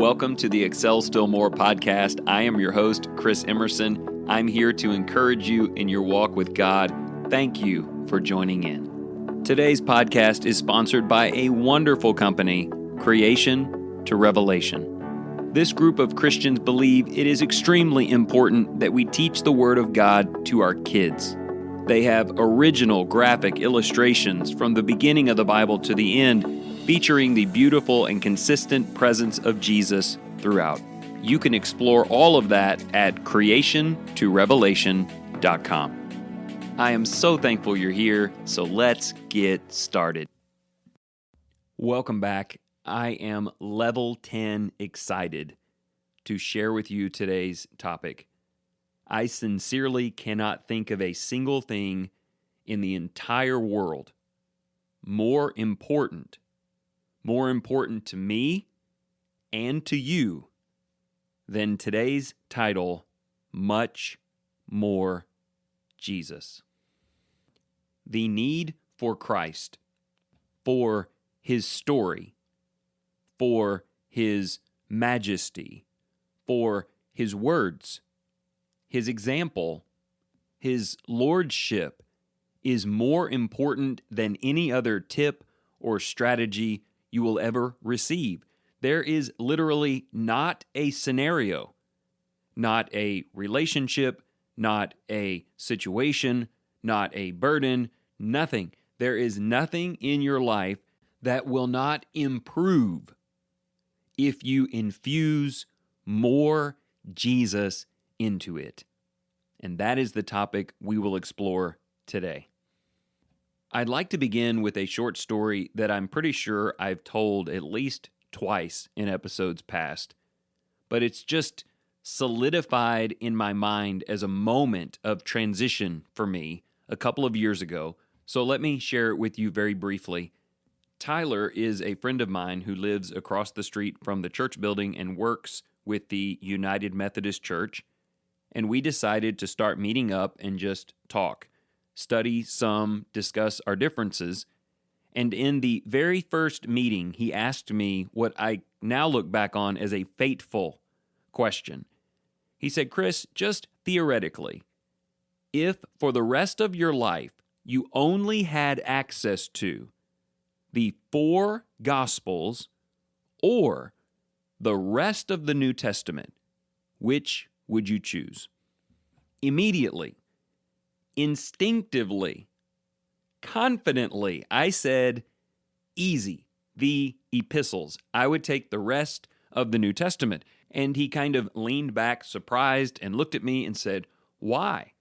Welcome to the Excel Still More podcast. I am your host, Chris Emerson. I'm here to encourage you in your walk with God. Thank you for joining in. Today's podcast is sponsored by a wonderful company, Creation to Revelation. This group of Christians believe it is extremely important that we teach the Word of God to our kids. They have original graphic illustrations from the beginning of the Bible to the end, featuring the beautiful and consistent presence of Jesus throughout. You can explore all of that at creationtorevelation.com. I am so thankful you're here, so let's get started. Welcome back. I am level 10 excited to share with you today's topic. I sincerely cannot think of a single thing in the entire world more important to me and to you than today's title, Much More Jesus. The need for Christ, for His story, for His majesty, for His words, His example, His lordship is more important than any other tip or strategy you will ever receive. There is literally not a scenario, not a relationship, not a situation, not a burden, nothing. There is nothing in your life that will not improve if you infuse more Jesus into it. And that is the topic we will explore today. I'd like to begin with a short story that I'm pretty sure I've told at least twice in episodes past, but it's just solidified in my mind as a moment of transition for me a couple of years ago, so let me share it with you very briefly. Tyler is a friend of mine who lives across the street from the church building and works with the United Methodist Church, and we decided to start meeting up and just talk. Study some, discuss our differences, and in the very first meeting, he asked me what I now look back on as a fateful question. He said, Chris, just theoretically, if for the rest of your life you only had access to the 4 Gospels or the rest of the New Testament, which would you choose? Immediately, instinctively, confidently, I said, easy, the epistles. I would take the rest of the New Testament. And he kind of leaned back, surprised, and looked at me and said, why?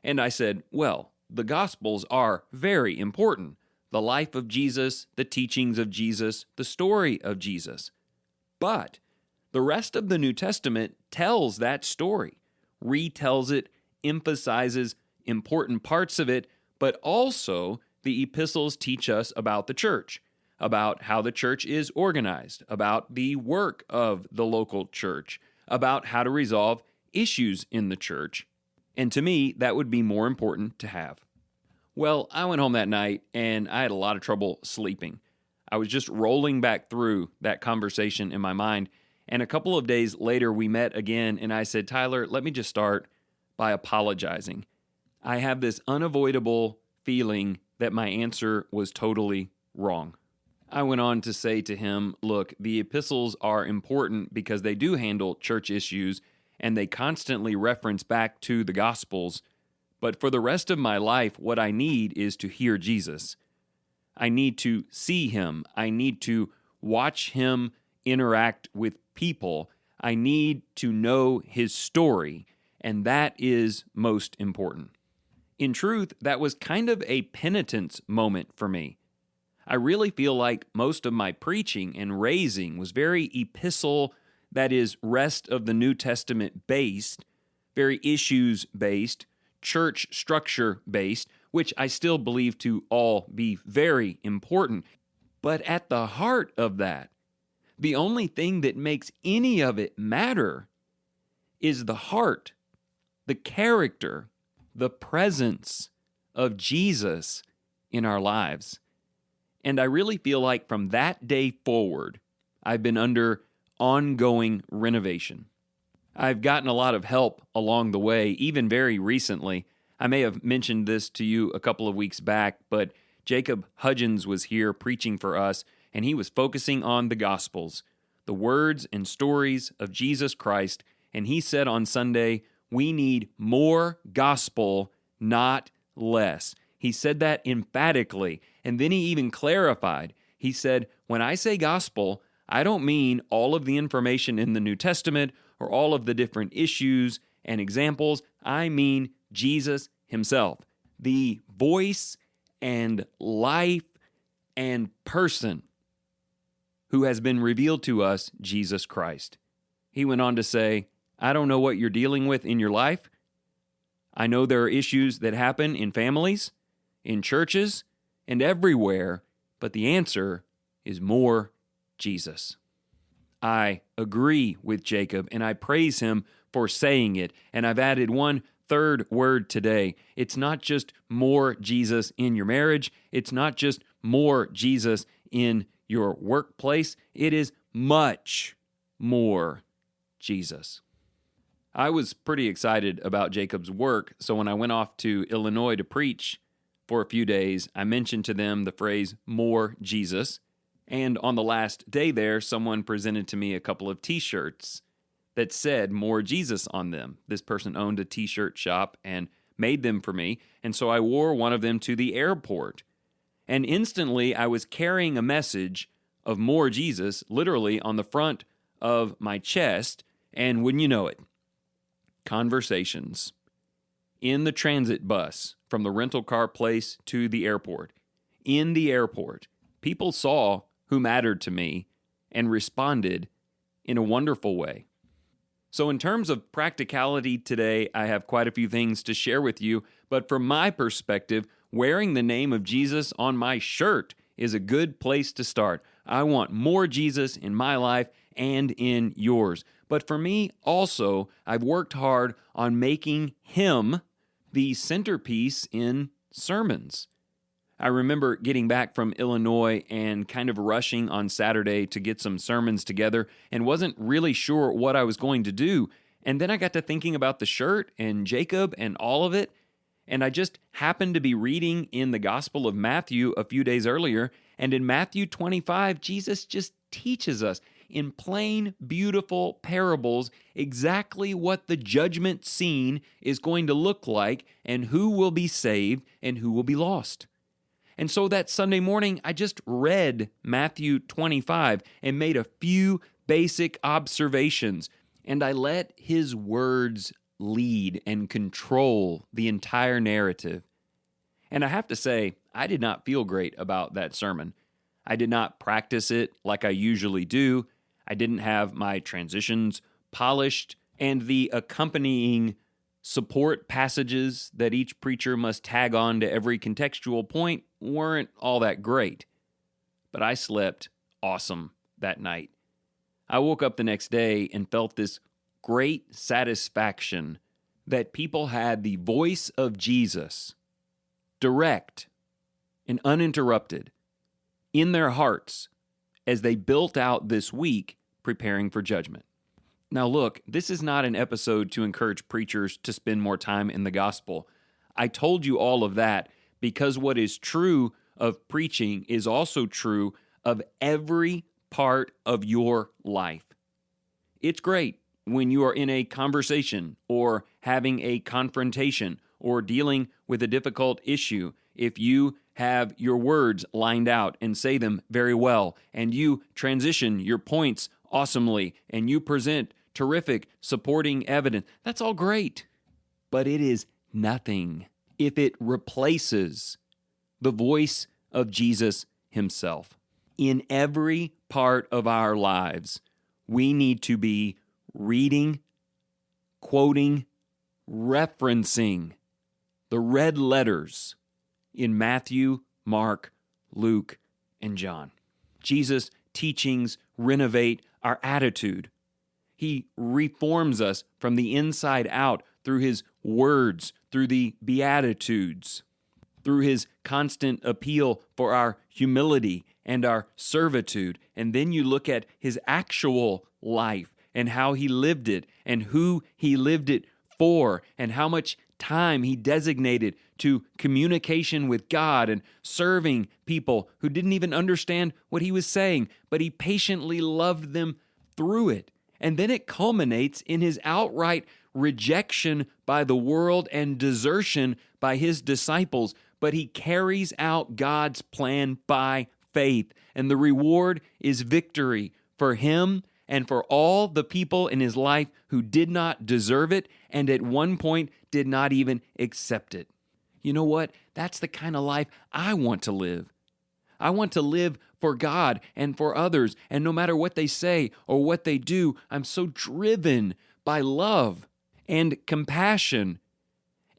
And I said, well, the Gospels are very important. The life of Jesus, the teachings of Jesus, the story of Jesus. But the rest of the New Testament tells that story, retells it, emphasizes important parts of it, but also the epistles teach us about the church, about how the church is organized, about the work of the local church, about how to resolve issues in the church. And to me, that would be more important to have. Well, I went home that night and I had a lot of trouble sleeping. I was just rolling back through that conversation in my mind. And a couple of days later, we met again and I said, Tyler, let me just start by apologizing. I have this unavoidable feeling that my answer was totally wrong. I went on to say to him, look, the epistles are important because they do handle church issues and they constantly reference back to the Gospels. But for the rest of my life, what I need is to hear Jesus. I need to see Him. I need to watch Him interact with people. I need to know His story, and that is most important. In truth, that was kind of a penitence moment for me. I really feel like most of my preaching and raising was very epistle, that is, rest of the New Testament based, very issues based, church structure based, which I still believe to all be very important. But at the heart of that, the only thing that makes any of it matter is the heart, the character, the presence of Jesus in our lives. And I really feel like from that day forward, I've been under ongoing renovation. I've gotten a lot of help along the way, even very recently. I may have mentioned this to you a couple of weeks back, but Jacob Hudgens was here preaching for us, and he was focusing on the Gospels, the words and stories of Jesus Christ, and he said on Sunday, we need more gospel, not less. He said that emphatically, and then he even clarified. He said, when I say gospel, I don't mean all of the information in the New Testament or all of the different issues and examples. I mean Jesus himself, the voice and life and person who has been revealed to us, Jesus Christ. He went on to say, I don't know what you're dealing with in your life. I know there are issues that happen in families, in churches, and everywhere, but the answer is more Jesus. I agree with Jacob, and I praise him for saying it, and I've added one third word today. It's not just more Jesus in your marriage. It's not just more Jesus in your workplace. It is much more Jesus. I was pretty excited about Jacob's work, so when I went off to Illinois to preach for a few days, I mentioned to them the phrase, more Jesus, and on the last day there, someone presented to me a couple of t-shirts that said more Jesus on them. This person owned a t-shirt shop and made them for me, and so I wore one of them to the airport. And instantly, I was carrying a message of more Jesus, literally on the front of my chest, and wouldn't you know it, conversations in the transit bus from the rental car place to the airport. In the airport, people saw who mattered to me and responded in a wonderful way. So in terms of practicality today, I have quite a few things to share with you, but from my perspective, wearing the name of Jesus on my shirt is a good place to start. I want more Jesus in my life and in yours. But for me also, I've worked hard on making him the centerpiece in sermons. I remember getting back from Illinois and kind of rushing on Saturday to get some sermons together and wasn't really sure what I was going to do. And then I got to thinking about the shirt and Jacob and all of it. And I just happened to be reading in the Gospel of Matthew a few days earlier. And in Matthew 25, Jesus just teaches us in plain, beautiful parables exactly what the judgment scene is going to look like and who will be saved and who will be lost. And so that Sunday morning, I just read Matthew 25 and made a few basic observations, and I let his words lead and control the entire narrative. And I have to say, I did not feel great about that sermon. I did not practice it like I usually do. I didn't have my transitions polished, and the accompanying support passages that each preacher must tag on to every contextual point weren't all that great. But I slept awesome that night. I woke up the next day and felt this great satisfaction that people had the voice of Jesus, direct and uninterrupted, in their hearts as they built out this week preparing for judgment. Now look, this is not an episode to encourage preachers to spend more time in the gospel. I told you all of that because what is true of preaching is also true of every part of your life. It's great when you are in a conversation or having a confrontation or dealing with a difficult issue if you have your words lined out and say them very well, and you transition your points awesomely, and you present terrific supporting evidence. That's all great, but it is nothing if it replaces the voice of Jesus himself. In every part of our lives, we need to be reading, quoting, referencing the red letters in Matthew, Mark, Luke, and John. Jesus' teachings renovate our attitude. He reforms us from the inside out through his words, through the Beatitudes, through his constant appeal for our humility and our servitude. And then you look at his actual life and how he lived it and who he lived it for and how much time he designated to communication with God and serving people who didn't even understand what he was saying, but he patiently loved them through it. And then it culminates in his outright rejection by the world and desertion by his disciples, but he carries out God's plan by faith, and the reward is victory for him and for all the people in his life who did not deserve it and at one point did not even accept it. You know what? That's the kind of life I want to live. I want to live for God and for others, and no matter what they say or what they do, I'm so driven by love and compassion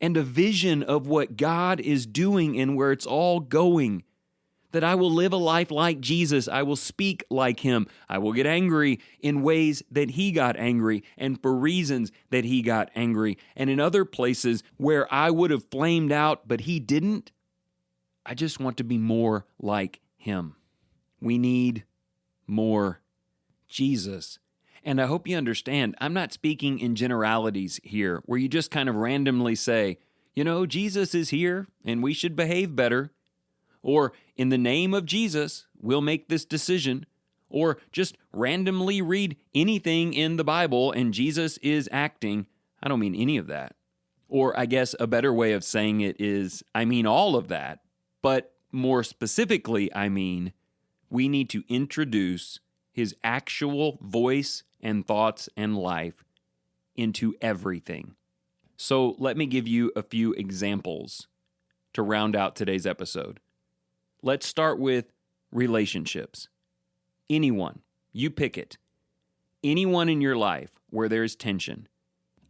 and a vision of what God is doing and where it's all going, that I will live a life like Jesus. I will speak like him. I will get angry in ways that he got angry and for reasons that he got angry. And in other places where I would have flamed out, but he didn't, I just want to be more like him. We need more Jesus. And I hope you understand, I'm not speaking in generalities here, where you just kind of randomly say, Jesus is here and we should behave better. Or in the name of Jesus, we'll make this decision. Or just randomly read anything in the Bible and Jesus is acting. I don't mean any of that. Or I guess a better way of saying it is, I mean all of that. But more specifically, I mean, we need to introduce his actual voice and thoughts and life into everything. So let me give you a few examples to round out today's episode. Let's start with relationships. Anyone, you pick it. Anyone in your life where there is tension.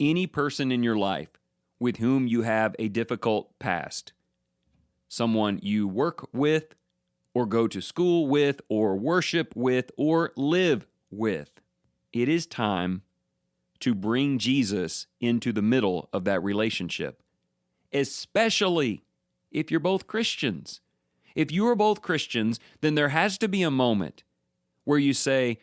Any person in your life with whom you have a difficult past. Someone you work with, or go to school with, or worship with, or live with. It is time to bring Jesus into the middle of that relationship, especially if you're both Christians. If you are both Christians, then there has to be a moment where you say,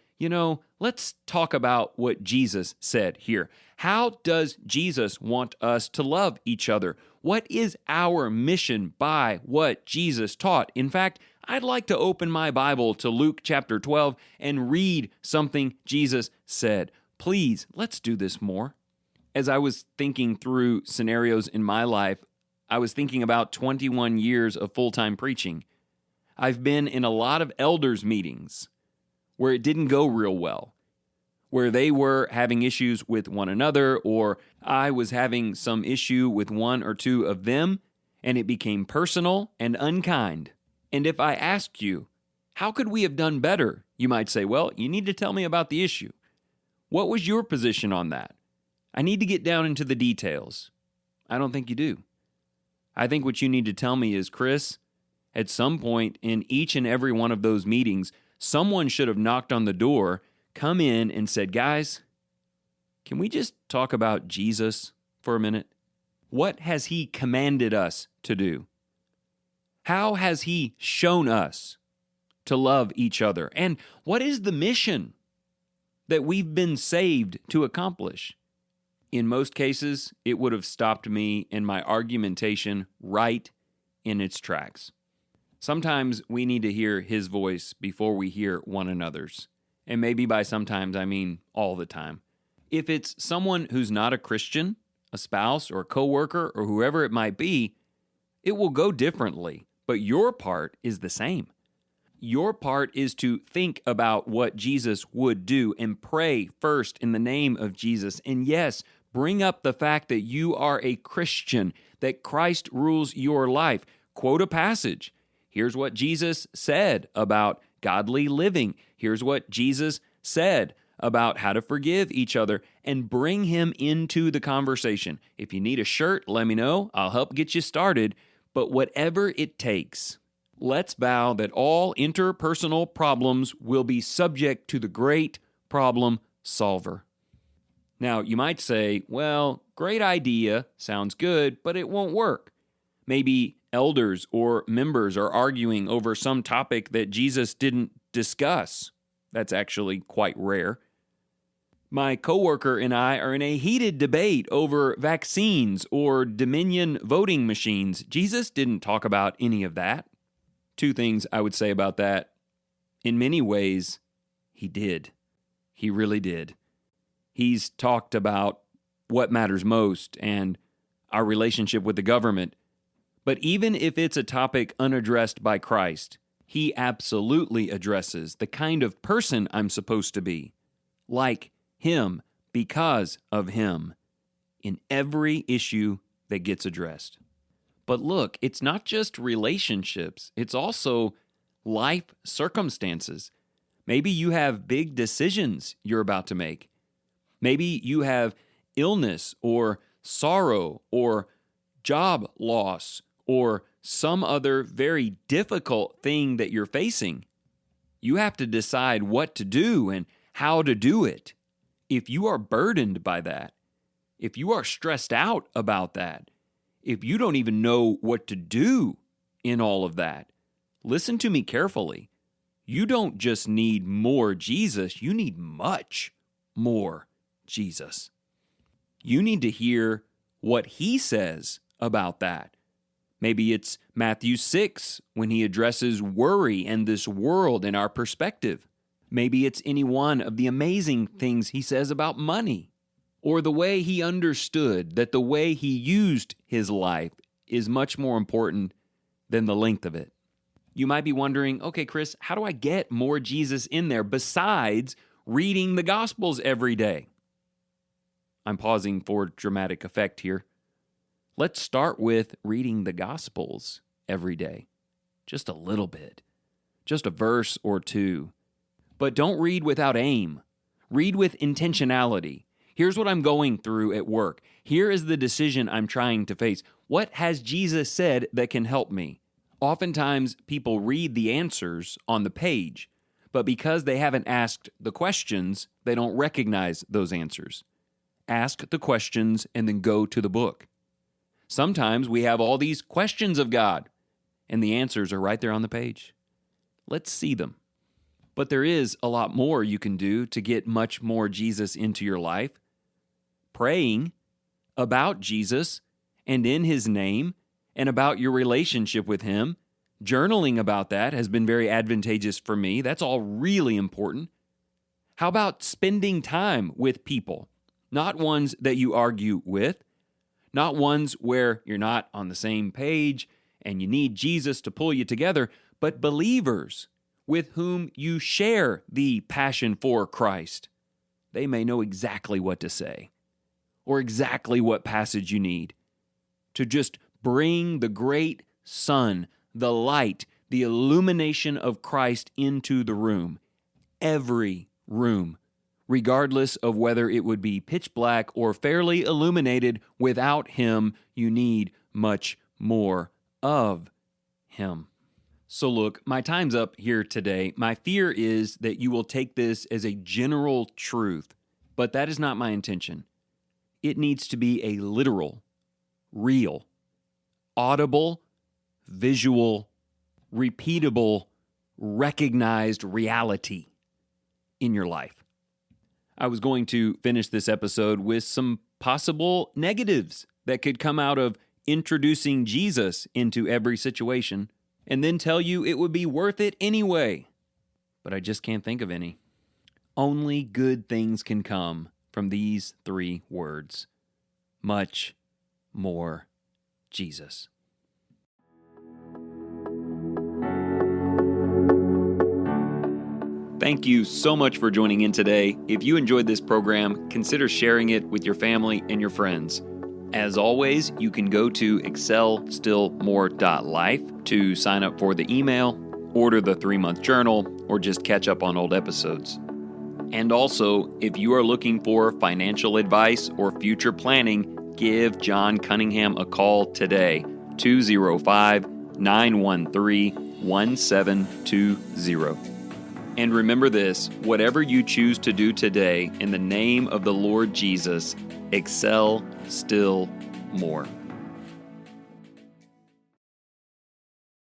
let's talk about what Jesus said here. How does Jesus want us to love each other? What is our mission by what Jesus taught? In fact, I'd like to open my Bible to Luke chapter 12 and read something Jesus said. Please, let's do this more. As I was thinking through scenarios in my life, I was thinking about 21 years of full-time preaching. I've been in a lot of elders meetings where it didn't go real well, where they were having issues with one another, or I was having some issue with one or two of them, and it became personal and unkind. And if I ask you, how could we have done better? You might say, well, you need to tell me about the issue. What was your position on that? I need to get down into the details. I don't think you do. I think what you need to tell me is, Chris, at some point in each and every one of those meetings, someone should have knocked on the door, come in and said, guys, can we just talk about Jesus for a minute? What has he commanded us to do? How has he shown us to love each other? And what is the mission that we've been saved to accomplish? In most cases, it would have stopped me in my argumentation right in its tracks. Sometimes we need to hear his voice before we hear one another's. And maybe by sometimes, I mean all the time. If it's someone who's not a Christian, a spouse or a coworker or whoever it might be, it will go differently, but your part is the same. Your part is to think about what Jesus would do and pray first in the name of Jesus. And yes, bring up the fact that you are a Christian, that Christ rules your life. Quote a passage. Here's what Jesus said about godly living. Here's what Jesus said about how to forgive each other, and bring him into the conversation. If you need a shirt, let me know. I'll help get you started. But whatever it takes, let's vow that all interpersonal problems will be subject to the great problem solver. Now, you might say, well, great idea, sounds good, but it won't work. Maybe elders or members are arguing over some topic that Jesus didn't discuss. That's actually quite rare. My coworker and I are in a heated debate over vaccines or Dominion voting machines. Jesus didn't talk about any of that. Two things I would say about that. In many ways, he did. He really did. He's talked about what matters most and our relationship with the government. But even if it's a topic unaddressed by Christ, he absolutely addresses the kind of person I'm supposed to be, like him, because of him, in every issue that gets addressed. But look, it's not just relationships, it's also life circumstances. Maybe you have big decisions you're about to make. Maybe you have illness or sorrow or job loss or some other very difficult thing that you're facing. You have to decide what to do and how to do it. If you are burdened by that, if you are stressed out about that, if you don't even know what to do in all of that, listen to me carefully. You don't just need more Jesus, you need much more Jesus. You need to hear what he says about that. Maybe it's Matthew 6 when he addresses worry and this world and our perspective. Maybe it's any one of the amazing things he says about money, or the way he understood that the way he used his life is much more important than the length of it. You might be wondering, okay, Chris, how do I get more Jesus in there besides reading the Gospels every day? I'm pausing for dramatic effect here. Let's start with reading the Gospels every day. Just a little bit. Just a verse or two. But don't read without aim. Read with intentionality. Here's what I'm going through at work. Here is the decision I'm trying to face. What has Jesus said that can help me? Oftentimes, people read the answers on the page, but because they haven't asked the questions, they don't recognize those answers. Ask the questions and then go to the book. Sometimes we have all these questions of God, and the answers are right there on the page. Let's see them. But there is a lot more you can do to get much more Jesus into your life. Praying about Jesus and in his name and about your relationship with him. Journaling about that has been very advantageous for me. That's all really important. How about spending time with people? Not ones that you argue with, not ones where you're not on the same page and you need Jesus to pull you together, but believers with whom you share the passion for Christ. They may know exactly what to say or exactly what passage you need to just bring the great sun, the light, the illumination of Christ into the room. Every room, regardless of whether it would be pitch black or fairly illuminated. Without him, you need much more of him. So look, my time's up here today. My fear is that you will take this as a general truth, but that is not my intention. It needs to be a literal, real, audible, visual, repeatable, recognized reality in your life. I was going to finish this episode with some possible negatives that could come out of introducing Jesus into every situation, and then tell you it would be worth it anyway. But I just can't think of any. Only good things can come from these three words. Much more Jesus. Thank you so much for joining in today. If you enjoyed this program, consider sharing it with your family and your friends. As always, you can go to excelstillmore.life to sign up for the email, order the 3-month journal, or just catch up on old episodes. And also, if you are looking for financial advice or future planning, give John Cunningham a call today, 205-913-1720. And remember this, whatever you choose to do today, in the name of the Lord Jesus, excel still more.